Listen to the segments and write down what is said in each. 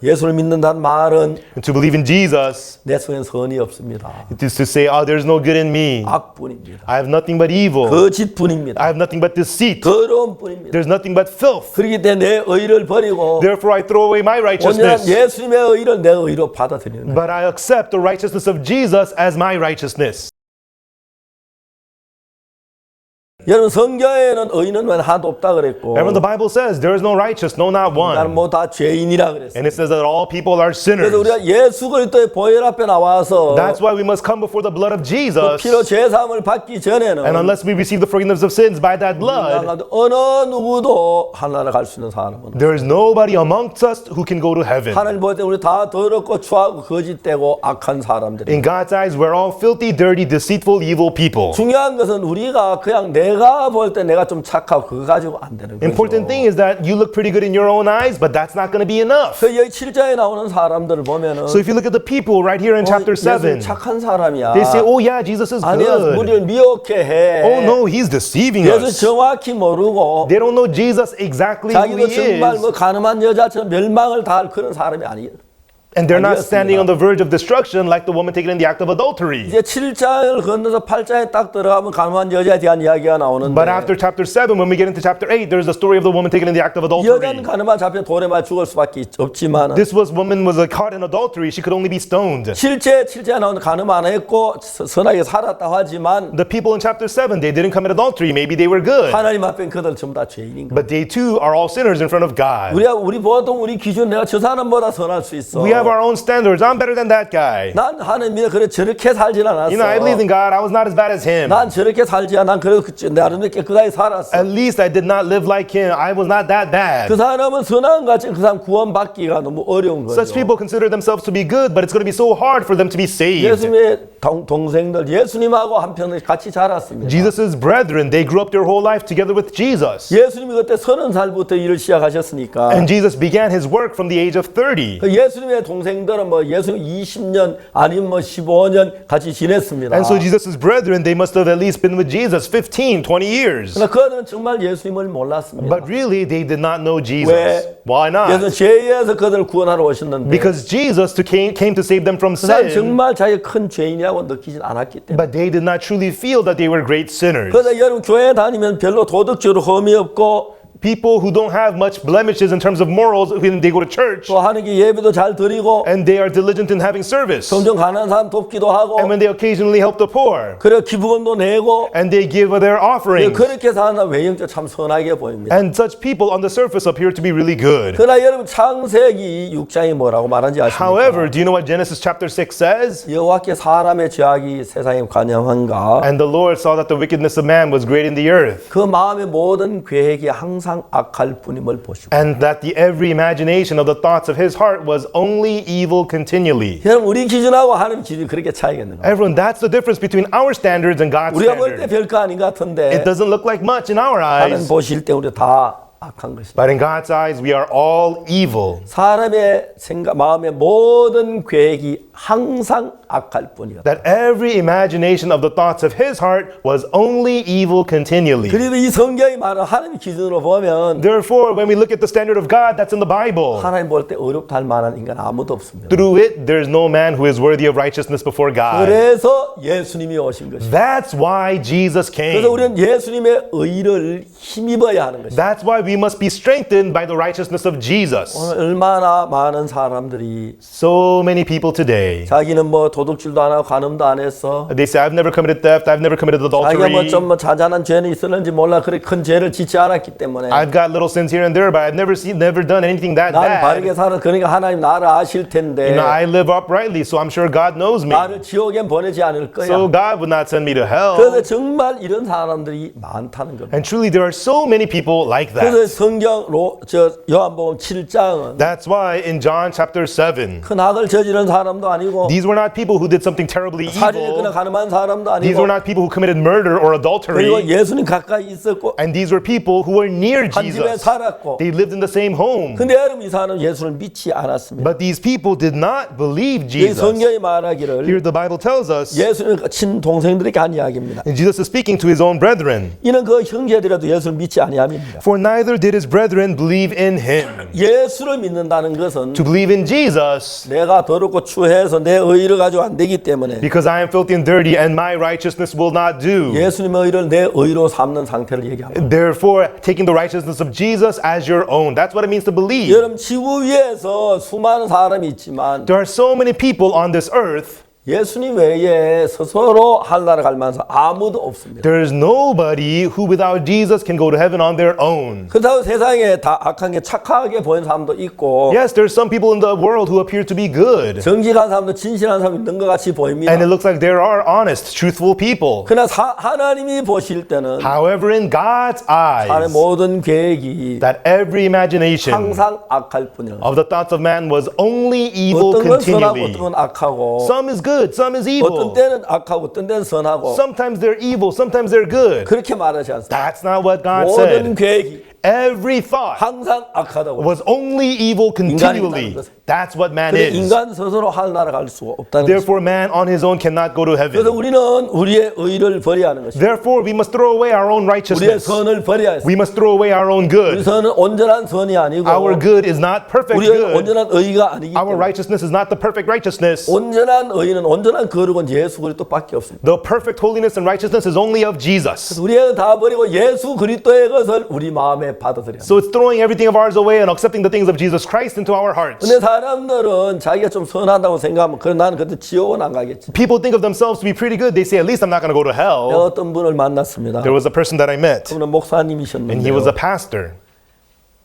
예수를 믿는다는 말은 And to believe in Jesus 내 속엔 선이 없습니다. it is to say, oh, there's no good in me. 악뿐입니다. I have nothing but evil. 거짓뿐입니다. I have nothing but deceit. 더러움뿐입니다. There's nothing but filth. 그렇기 때문에 내 의를 버리고 Therefore, I throw away my 온전한 righteousness. 예수님의 의를 내 의로 받아들이는 거예요. But I accept the righteousness of Jesus as my righteousness. 여러분 성경에는 의인은 왜 하나도 없다 그랬고 Remember, the Bible says there is no righteous, no, not 나는 one. 뭐 다 죄인이라 그랬어요. And it says that all people are sinners. 그래서 우리가 예수 그리스도의 보혈 앞에 나와서 That's why we must come before the blood of 그 Jesus. 피로 죄 사함을 받기 전에는 And unless we receive the forgiveness of sins by that blood, 어느 누구도 하나님 갈 수 있는 사람은 there is nobody amongst us who can go to heaven. 하나님 볼 때 우리 다 더럽고 추하고 거짓되고 악한 사람들. In God's eyes, we're all filthy, dirty, deceitful, evil people. 중요한 것은 우리가 그냥 내가 볼 때 내가 좀 착하고 그거 가지고 안 되는 거죠. Important thing is that you look pretty good in your own eyes, but that's not going to be enough. 그 여기 7장에 나오는 사람들을 보면은 So if you look at the people right here in chapter 예수 7, 착한 사람이야. they say, oh yeah, Jesus is 아니야, good. 우리를 미혹해 해. Oh no, he's deceiving 예수 us. 정확히 모르고 They don't know Jesus exactly who 자기도 he 정말 뭐 is. 가늠한 여자처럼 멸망을 당할 그런 사람이 아니에요. And they're not 아니었습니다. standing on the verge of destruction like the woman taken in the act of adultery. 이제 7장을 건너서 8장에 딱 들어가면 가늠한 여자에 대한 이야기가 나오는데 But after chapter 7, when we get into chapter 8, there's the story of the woman taken in the act of 여자는 adultery. 가늠한 잡혀 돌에 맞아 죽을 수밖에 없지만 This woman was caught in adultery. She could only be stoned. 실제 7장에 나오는 가늠 안 했고 선하게 살았다고 하지만 The people in chapter 7, they didn't commit adultery. Maybe they were good. 하나님 앞엔 그들 전부 다 죄인인 거예요. But they too are all sinners in front of God. 우리 보통 우리 기준 내가 저 사람보다 선할 수 있어. We have our own standards. I'm better than that guy. 난 하나님이 그래 저렇게 살진 않았어. You know, I believe in God. I was not as bad as him. 난 저렇게 살지 않아. 난 그래도 나름대로 깨끗하게 살았어. At least I did not live like him. I was not that bad. 그 사람은 선한 같이 그 사람 구원받기가 너무 어려운 거죠. Such people consider themselves to be good, but it's going to be so hard for them to be saved. 예수님의 동생들 예수님하고 한편 같이 자랐습니다. Jesus' brethren, they grew up their whole life together with Jesus. 예수님이 그때 30살부터 일을 시작하셨으니까 And Jesus began his work from the age of 30. 그 예수님의 동생들은 뭐 예수님 20년 아니면 뭐 15년 같이 지냈습니다. And so Jesus' brethren, they must have at least been with Jesus 15, 20 years. 그러나 그들은 정말 예수님을 몰랐습니다. But really, they did not know Jesus. 왜? Why 예수님 not? 죄에서 그들을 구원하러 오셨는데 Because Jesus came to save them from 그 사람 sin, 정말 자기가 큰 죄인이라고 느끼진 않았기 때문에 but they did not truly feel that they were great sinners. 그래서 여러분 교회 다니면 별로 도덕적으로 흠이 없고 People who don't have much blemishes in terms of morals when they go to church, 또 하는 게 예배도 잘 드리고 and they are diligent in having service. 점점 가난한 사람 돕기도 하고 And when they occasionally help the poor, 그래 기부금도 내고 and they give their offerings. 그렇게 사는 외형적 참 선하게 보입니다. And such people on the surface appear to be really good. 그러나 여러분 창세기 6장이 뭐라고 말하는지 아십니까? However, do you know what Genesis chapter 6 says? 여호와께 사람의 죄악이 세상에 관영한가 And the Lord saw that the wickedness of man was great in the earth, 그 마음의 모든 계획이 항상 악할 뿐임을 보시고 and that the every imagination of the thoughts of his heart was only evil continually. 여러분 우리 기준하고 하나님 기준이 그렇게 차이겠는 거예요. Everyone, that's the difference between our standards and God's 우리가 볼 때 standards. 별거 아닌 것 같은데 It doesn't look like much in our 하나님 eyes, 보실 때 우리 다 악한 것입니다. but in God's eyes, we are all evil. 사람의 생각, 마음의 모든 계획이 항상 악할 뿐이다. That every imagination of the thoughts of his heart was only evil continually. 그래도 이 성경이 말하는 하나님 기준으로 보면 Therefore, when we look at the standard of God that's in the Bible, 하나님 볼 때 어렵다 할 만한 인간 아무도 없습니다. through it, there's no man who is worthy of righteousness before God. 그래서 예수님이 오신 것입니다. That's why Jesus 그래서 came. 우리는 예수님의 의를 힘입어야 하는 것입니다. That's why we must be strengthened by the righteousness of Jesus. 오늘 얼마나 많은 사람들이 So many people today, 자기는 뭐 도둑질도 안 하고 간음도 안 했어. they say, I've never committed theft, I've never committed 자기가 뭐 adultery, 좀 뭐 자잘한 죄는 있었는지 몰라. 그렇게 큰 죄를 짓지 않았기 때문에 I've got little sins here and there, but I've never done anything that 난 바르게 bad. 살아. 그러니까 하나님 나를 아실 텐데 I live uprightly, so I'm sure God knows me. 나를 지옥엔 보내지 않을 거야. So God would not send me to hell. 그래서 정말 이런 사람들이 많다는 겁니다. And truly, there are so many people like that. 그래서 성경로 저 요한복음 7장은 That's why in John chapter 7, 큰 악을 저지른 사람도 아니고 these were not people who did something terribly 살인했거나 evil. 가늠한 사람도 These 아니고 were not people who committed murder or 그리고 adultery. 예수님 가까이 있었고 And these were people who were near 한 집에 Jesus. 살았고 They lived in the same home. 근데 여러분 이 사람은 예수를 믿지 않았습니다. But these people did not believe 이 Jesus. 성경이 말하기를 Here the Bible tells us, 예수는 친동생들에게 한 이야기입니다. and Jesus is speaking to his own brethren. 이는 그 형제들이라도 예수를 믿지 아니함입니다. For neither neither did his brethren believe in him. 예수를 믿는다는 것은 To believe in Jesus, 내가 더럽고 추해서 내 의를 가지고 안 되기 때문에 because I am filthy and dirty and my righteousness will not do. 예수님의 의를 내 의로 삼는 상태를 얘기합니다. Therefore, taking the righteousness of Jesus as your own. That's what it means to believe. 여러분 지구 위에서 수많은 사람이 있지만 There are so many people on this earth. 예수님 외에 스스로 하늘나라 갈 만한 아무도 없습니다. There is nobody who without Jesus can go to heaven on their own. 그렇다고 세상에 다 악한 게 착하게 보이는 사람도 있고 Yes, there's some people in the world who appear to be good. 정직한 사람도 진실한 사람이 있는 것 같이 보입니다. And it looks like there are honest, truthful people. 그러나 하나님이 보실 때는 However, in God's 사람의 eyes, 모든 계획이 that every imagination 항상 악할 뿐이라. of the thoughts of man was only evil 어떤 건 선하고 continually. 어떤 건 악하고 Some is good, some is 어떤 evil. 때는 악하고 어떤 때는 선하고 Sometimes they're evil, sometimes they're good. 그렇게 말하지 않습니다. That's not what God 모든 said. 계획이 Every thought 항상 악하다고. was only evil continually. That's what man 그래 is. 인간 스스로 하늘나라 갈 수가 없다는 것입니다. Therefore, man on his own cannot go to 그래서 heaven. 우리는 우리의 의를 버려야 하는 것입니다. Therefore, we must throw away our own 우리의 righteousness. 선을 버려야 했습니다. We must throw away our own 우리 good. 선은 온전한 선이 아니고 Our good is not perfect 우리의 good. 온전한 의가 아니기 Our 때문에 righteousness is not the perfect righteousness. 온전한 의는 온전한 거룩은 예수 그리스도밖에 없습니다. The perfect holiness and righteousness is only of Jesus. 우리의 다 버리고 예수 그리스도의 것을 우리 마음에 받아들여야 합니다. So it's throwing everything of ours away and accepting the things of Jesus Christ into our hearts. 근데 사람들은 자기가 좀 선하다고 생각하면 그래 나는 그때 지옥은 안 가겠지. People think of themselves to be pretty good. They say, at least I'm not going to go to 내가 hell. 어떤 분을 만났습니다. There was a person that I met, 그분은 and he was 목사님이셨는데요. a pastor.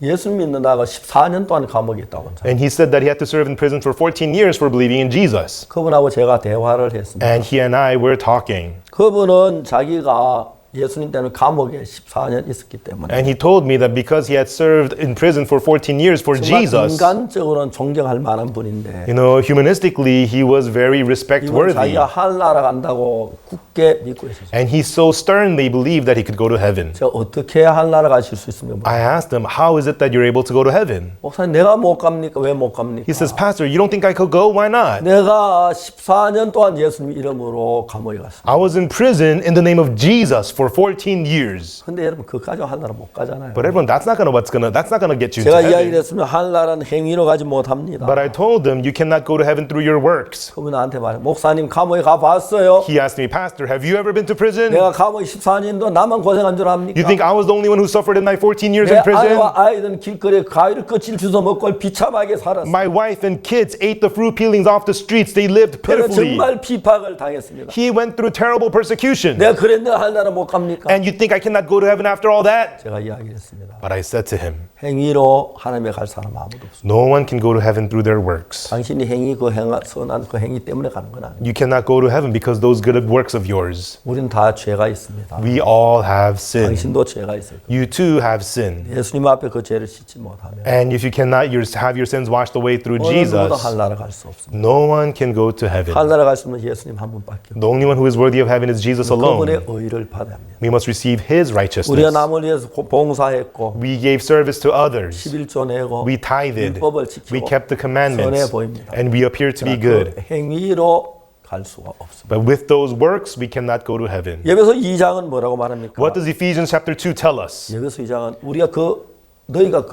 예수 믿는다가 14년 동안 감옥에 있다고 합니다. And he said that he had to serve in prison for 14 years for believing in Jesus. 그분하고 제가 대화를 했습니다. And he and I were talking. 그분은 자기가 예수님 때는 감옥에 14년 있었기 때문에 And he told me that because he had served in prison for 14 years for 정말 Jesus, 인간적으로는 존경할 만한 분인데 you know, humanistically, he was very 이분 respect-worthy. 자기가 하늘나라 간다고 굳게 믿고 있었어요. And he so sternly believed that he could go to heaven. 제가 어떻게 하늘나라 가실 수 있습니까? I asked him, how is it that you're able to go to heaven? 목사님 내가 못 갑니까? 왜 못 갑니까? He says, Pastor, you don't think I could go? Why not? 내가 14년 동안 예수님 이름으로 감옥에 갔습니다. I was in prison in the name of Jesus for 14 years. 근데 여러분 그까지 하늘나라 못 가잖아요. But everyone, that's not gonna get you 제가 into 이야기를 heaven. 했으면 하늘나라는 행위로 가지 못합니다. But I told them, you cannot go to heaven through your works. 그분 나한테 말해. 목사님 감옥에 가봤어요? He asked me, Pastor, have you ever been to prison? 내가 감옥에 14년도 나만 고생한 줄 압니까? You think I was the only one who suffered in my 14 years 내 in prison? 아이와 아이들은 길거리에 과일을 껍질 주워 먹고 비참하게 살았어요. My wife and kids ate the fruit peelings off the streets. They lived 그래서 pitifully. 정말 피박을 당했습니다. He went through terrible persecution. 내가 그랬는데 하늘나라 못 갑니까? And you think I cannot go to heaven after all that? 제가 이야기를 했습니다. But I said to him, 행위로 하나님에 갈 사람 아무도 없습니다. no one can go to heaven through their works. 당신이 행위 선한 그 행위 때문에 가는 건 아니에요. You cannot go to heaven because those good works of yours. 우리는 다 죄가 있습니다. We all have sin. 당신도 죄가 있어요. You too have sin. 예수님 앞에 그 죄를 씻지 못하면 And if you cannot have your sins washed away through 어느 누구도 Jesus, 하늘나라 갈 수 없습니다. no one can go to heaven. 하늘나라 갈 수 있는 예수님 한 분밖에 없어요. The only one who is worthy of heaven is Jesus alone. 그분의 의를 받아야 합니다. We must receive His 우리가 righteousness. 남을 위해서 봉사했고 We gave service to others. 11조 내고 We tithed. 율법을 We 지키고 kept the commandments. 선해 보입니다. And we appear to be 그 good. 행위로 갈 수가 없습니다. But with those works, we cannot go to heaven. 예배서 2장은 뭐라고 말합니까? What does Ephesians chapter 2 tell us? 예배서 2장은 우리가 너희가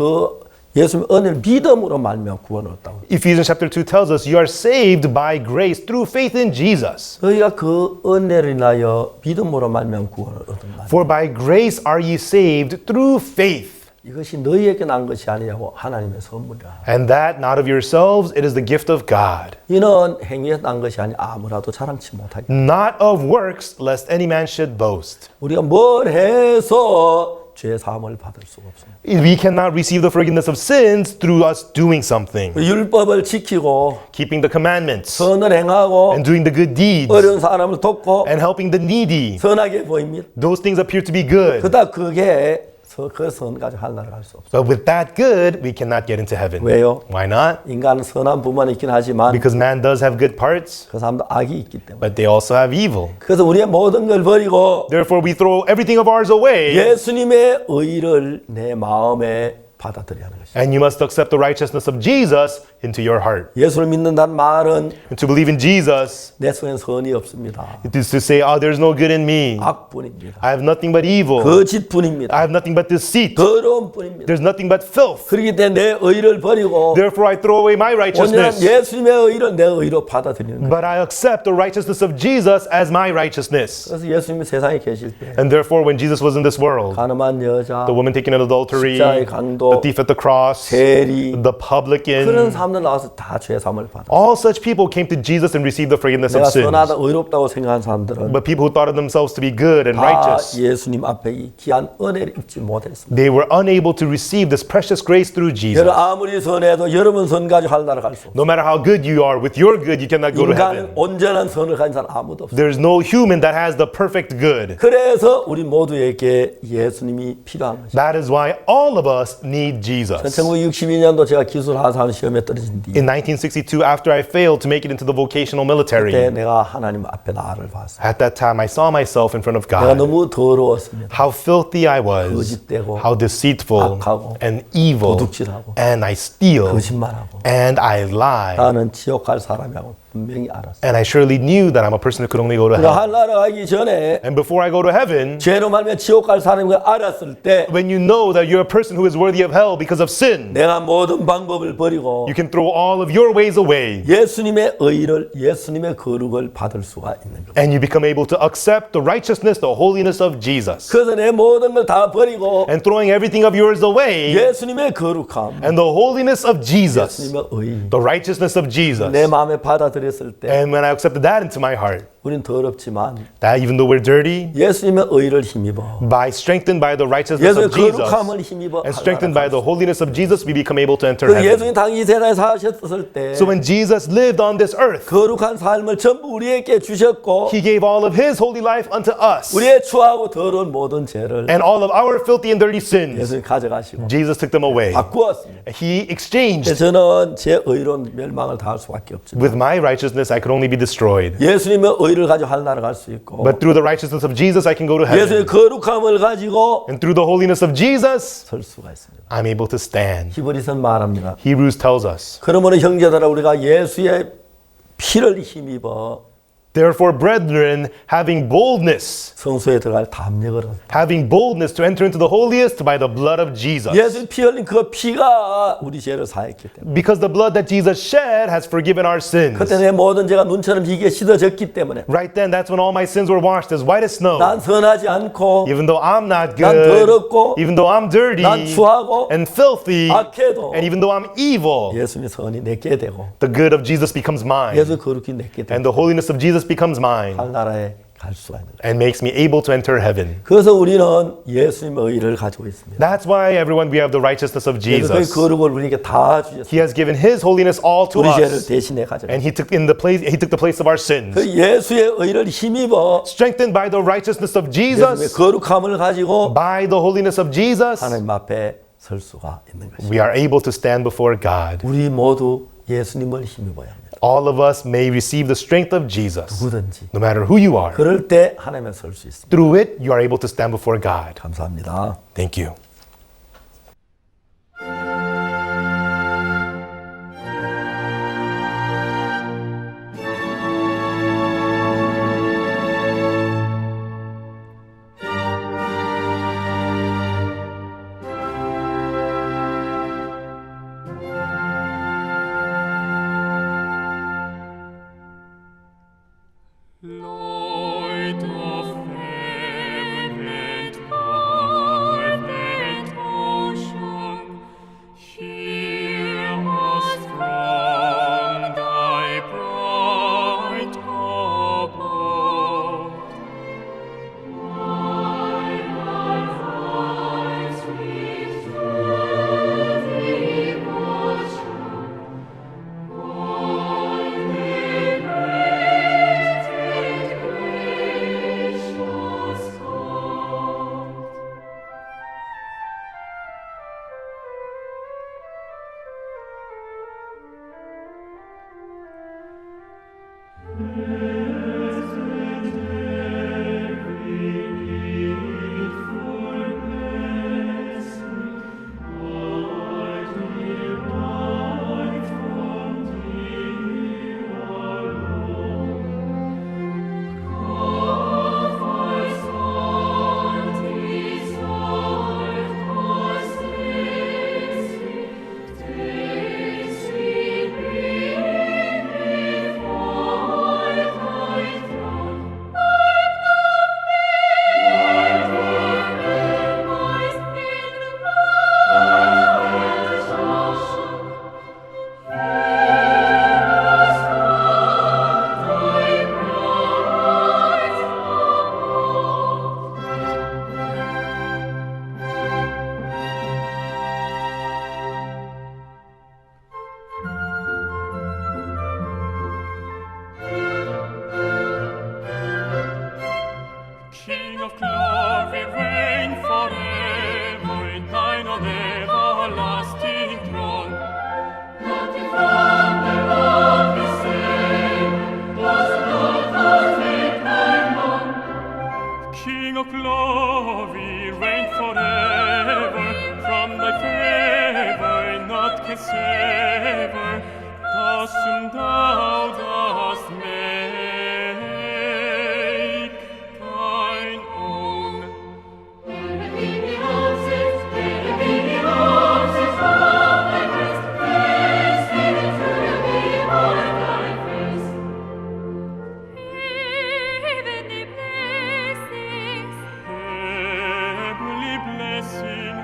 예수님의 은혜를 믿음으로 말미암아 구원을 얻다고. Ephesians chapter 2 tells us you are saved by grace through faith in Jesus. 너희가 그 은혜를 인하여 믿음으로 말미암아 구원을 얻은 말. For by grace are ye saved through faith. 이것이 너희에게 난 것이 아니냐고 하나님의 선물이라. And that not of yourselves, it is the gift of God. 이는 행위에 난 것이 아니 아무라도 자랑치 못하게. Not of works, lest any man should boast. 우리가 뭘 해서 죄 사함을 받을 수가 없습니다. We cannot receive the forgiveness of sins through us doing something. 율법을 지키고 Keeping the commandments 선을 행하고 and doing the good deeds 어려운 사람을 돕고 and helping the needy. 선하게 보입니다. Those things appear to be good. 그다 그게 그 선 가지고 하늘나라 갈 수 없어요. But with that good, we cannot get into heaven. 왜요? Why not? 인간은 선한 부분이 있긴 하지만 Because man does have good parts, 그 사람도 악이 있기 때문에. but they also have evil. 그래서 우리의 모든 걸 버리고 Therefore, we throw everything of ours away, 예수님의 의를 내 마음에 받아들여야 하는 것이죠. and you must accept the righteousness of Jesus, into your heart. 예수를 믿는다는 말은 And to believe in Jesus 내 속엔 선이 없습니다. it is to say, oh, there's no good in me. 악뿐입니다. I have nothing but evil. 거짓뿐입니다. I have nothing but deceit. 더러움뿐입니다. There's nothing but filth. 그렇기 때문에 내 의를 버리고 Therefore, I throw away my 온전한 righteousness. 예수님의 의를 내 의로 받아들이는 거예요. But I accept the righteousness of Jesus as my righteousness. 그래서 예수님이 세상에 계실 때 And therefore, when Jesus was in this world, 가늠한 여자, the woman taken in adultery, 십자가의 강도, the thief at the cross, 세리 the 그런 publican, 사람들 나와서 다 죄 사함을 받아. all such people came to Jesus and received the forgiveness 내가 of sins. 선하다 의롭다고 생각한 사람들은 But people who thought of themselves to be good and 다 righteous, 예수님 앞에 이 귀한 은혜를 입지 못했습니다. they were unable to receive this precious grace through Jesus. 여러분 아무리 선해도 여러분 선 가지고 하늘나라 갈 수 없어요. No matter how good you are, with your good, you cannot go to 인간은 heaven. 온전한 선을 가진 사람 아무도 없어요. There's no human that has the perfect good. 그래서 우리 모두에게 예수님이 필요한 것이죠. That is why all of us need Jesus. 1962년도 제가 기술 하사하는 시험에 떨어진 뒤 In 1962, after I failed to make it into the vocational 그때 military, 내가 하나님 앞에 나를 봤어요. at that time I saw myself in front of 내가 God. 너무 더러웠습니다. How filthy I was, 거짓되고, how deceitful 악하고, and evil, 도둑질하고, and I steal, 거짓말하고 and I lie. 나는 지옥 갈 사람이라고 분명히 알았어요. And I surely knew that I'm a person who could only go to 그러니까 hell. 하늘나라 가기 전에 And before I go to heaven, 죄로 말면 지옥 갈 사람인 걸 알았을 때 when you know that you're a person who is worthy of hell because of sin, 내가 모든 방법을 버리고 you can throw all of your ways away 예수님의 의를 예수님의 거룩을 받을 수가 있는 거예요. and you become able to accept the righteousness, the holiness of Jesus. 그래서 내 모든 걸 다 버리고 And throwing everything of yours away 예수님의 거룩함, and the holiness of Jesus, 예수님의 의, the righteousness of Jesus. 내 마음에 받아들였을 때 And when I accepted that into my heart, 우린 더럽지만 that even though we're dirty, 예수님의 의를 힘입어 by strengthened by the righteousness 예수의 of Jesus 거룩함을 힘입어 and strengthened by the holiness of Jesus, we become able to enter 그 heaven. 예수님 당시 세상에 사셨을 때 So when Jesus lived on this earth, 거룩한 삶을 전부 우리에게 주셨고 He gave all of His holy life unto us. 우리의 추하고 더러운 모든 죄를 And all of our filthy and dirty sins, 예수님 가져가시고 Jesus took them away. 바꾸었습니다. He exchanged. 그래서 저는 제 의로 멸망을 당할 수밖에 없지만 With my righteousness, I could only be destroyed. 예수님의 의를 가지고 하늘나라 갈 수 있고 But through the righteousness of Jesus, I can go to 예수의 heaven. 거룩함을 가지고 And through the holiness of Jesus, 설 수가 있습니다. I'm able to stand. 히브리서는 말합니다. Hebrews tells us, 그러므로 형제들아 우리가 예수의 피를 힘입어 therefore, brethren, having boldness 성소에 들어갈 담력을 얻어. having boldness to enter into the holiest by the blood of Jesus. 예수 피 흘린 그 피가 우리 죄를 사했기 때문에 Because the blood that Jesus shed has forgiven our sins. 그때 내 모든 죄가 눈처럼 희게 씻어졌기 때문에 Right then, that's when all my sins were washed as white as snow. 난 선하지 않고 Even though I'm not 난 good, 더럽고 even though I'm dirty 난 추하고 and filthy, 악해도 and even though I'm evil, 예수님의 선이 내게 되고 the good of Jesus becomes mine. 예수 거룩이 내게 되고 And the holiness of Jesus becomes mine 하늘나라에 갈 수가 있는 거예요. and makes me able to enter heaven. 그래서 우리는 예수님의 의를 가지고 있습니다. That's why, everyone, we have the righteousness of 예수 그 Jesus. 거룩을 우리에게 다 주셨어요. He has given His holiness all to 우리 죄를 us, 대신해 가져가. and He took the place of our sins. 그 예수의 의를 힘입어 Strengthened by the righteousness of 예수님의 Jesus, 거룩함을 가지고 by the holiness of Jesus, 하나님 앞에 설 수가 있는 것입니다. we are able to stand before God. 우리 모두 예수님을 힘입어야 합니다. All of us may receive the strength of Jesus, 누구든지. no matter who you are. 그럴 때 하나님에 설 수 있습니다. Through it, you are able to stand before God. 감사합니다. Thank you. Light of heaven and earth whom thou dost make thine own. Heavenly blessing,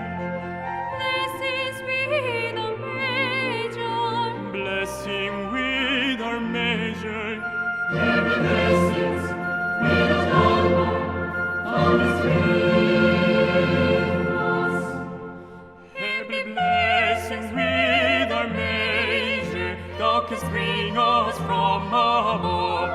blessing with our measure. Every blessing with our measure, thou canst bring us from above.